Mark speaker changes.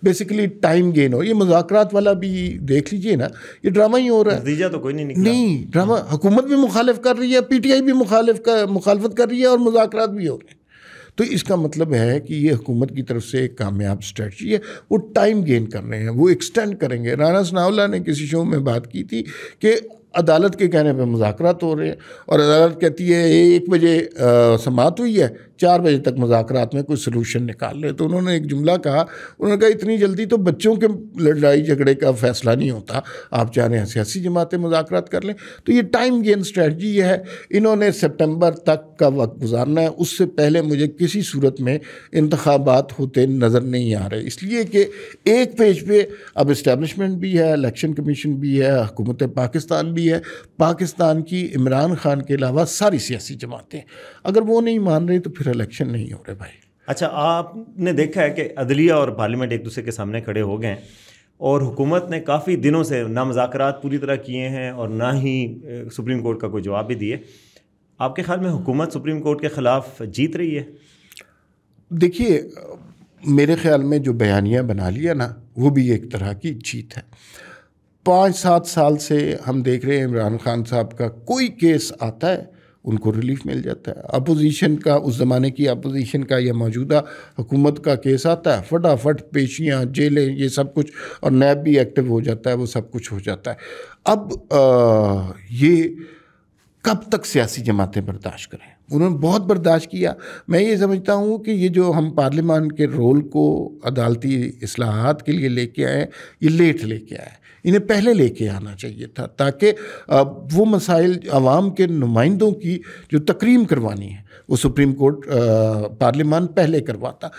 Speaker 1: Basically time gain हो। ये मुज़ाकरात वाला भी देख लीजिए ना, ये ड्रामा ही हो रहा है।
Speaker 2: नतीजा तो कोई नहीं निकला।
Speaker 1: नहीं, ड्रामा। हुकूमत भी मुखालिफ कर रही है, पीटीआई भी मुखालफत कर रही है और मुज़ाकरात भी हो रहे हैं। तो इसका मतलब है कि ये हुकूमत की तरफ से एक कामयाब स्ट्रेटजी है। वो टाइम गेन कर रहे हैं, वो एक्सटेंड करेंगे। राना सनाउल्लाह ने किसी शो में बात की थी कि अदालत के कहने पे मुज़ाकरात हो रहे हैं और अदालत कहती है 1 बजे समाअत हुई है, 4 बजे तक मुज़ाकरात में कोई सलूशन निकाल ले। तो उन्होंने एक जुमला कहा, उन्होंने कहा इतनी जल्दी तो बच्चों के लड़ाई झगड़े का फैसला नहीं होता, आप चाह रहे हैं सियासी जमातें मुज़ाकरात कर लें। तो ये टाइम गेन स्ट्रेटजी है। इन्होंने सितंबर तक का वक्त गुजारना है, उससे पहले मुझे किसी सूरत में इंतखाबात होते नज़र नहीं आ रहे। इसलिए कि एक पेज पे अब इस्टेब्लिशमेंट भी है, इलेक्शन कमीशन भी है, हुकूमत पाकिस्तान भी है, पाकिस्तान की इमरान खान के अलावा सारी सियासी जमातें, अगर वो नहीं मान रही तो फिर इलेक्शन नहीं हो रहे भाई।
Speaker 2: अच्छा, आपने देखा है कि अदलिया और पार्लियामेंट एक दूसरे के सामने खड़े हो गए और हुकूमत ने काफ़ी दिनों से ना मुज़ाकरात पूरी तरह किए हैं और ना ही सुप्रीम कोर्ट का कोई जवाब भी दिए। आपके ख्याल में हुकूमत सुप्रीम कोर्ट के ख़िलाफ़ जीत रही है?
Speaker 1: देखिए, मेरे ख्याल में जो बयानिया बना लिया ना, वो भी एक तरह की जीत है। 5-7 साल से हम देख रहे हैं इमरान खान साहब का कोई केस आता है उनको रिलीफ मिल जाता है। अपोजिशन का, उस ज़माने की अपोजिशन का या मौजूदा हुकूमत का केस आता है, फटाफट पेशियाँ, जेलें, ये सब कुछ, और नैब भी एक्टिव हो जाता है, वो सब कुछ हो जाता है। अब ये कब तक सियासी जमातें बर्दाश्त करें? उन्होंने बहुत बर्दाश्त किया। मैं ये समझता हूँ कि ये जो हम पार्लियामान के रोल को अदालती इस्लाहात के लिए लेके आए, ये लेट लेके आए। इन्हें पहले लेके आना चाहिए था, ताकि वो मसाइल अवाम के नुमाइंदों की जो तकरीम करवानी है वो सुप्रीम कोर्ट पार्लियामान पहले करवाता।